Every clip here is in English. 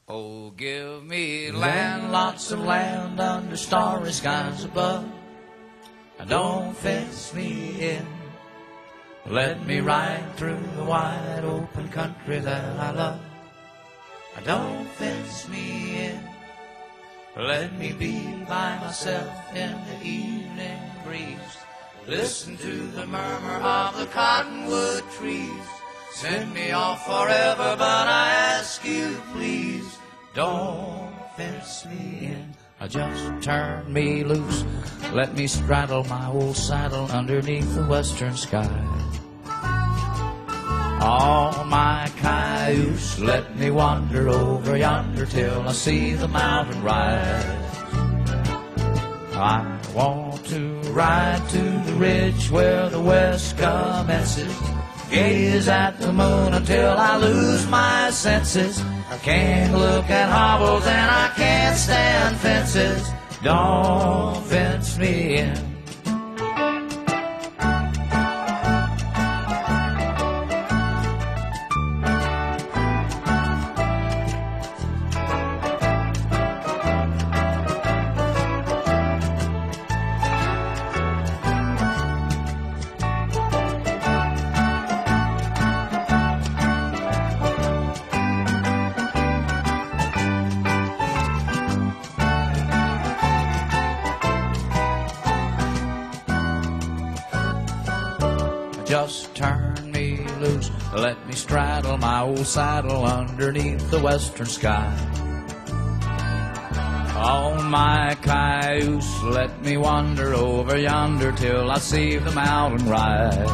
Oh, give me land, lots of land under starry skies above. Don't fence me in. Let me ride through the wide open country that I love. Don't fence me in. Let me be by myself in the evening breeze. Listen to the murmur of the cottonwood trees. Send me off forever, but I ask you please, don't fence me in. Just turn me loose. Let me straddle my old saddle underneath the western sky. All my cayuse, let me wander over yonder till I see the mountain rise. I want to ride to the ridge where the west commences. Gaze at the moon until I lose my senses. I can't look at hobbles and I can't stand fences. Don't fence me in. Just turn me loose. Let me straddle my old saddle underneath the western sky. On my cayuse, let me wander over yonder till I see the mountain rise.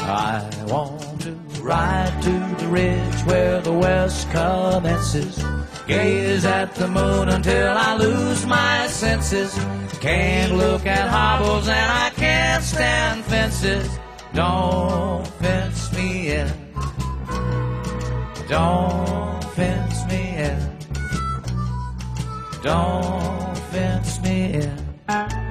I want to ride to the ridge where the west commences. Gaze at the moon until I lose my senses. Can't look at hobbles and I can't stand fences. Don't fence me in. Don't fence me in. Don't fence me in.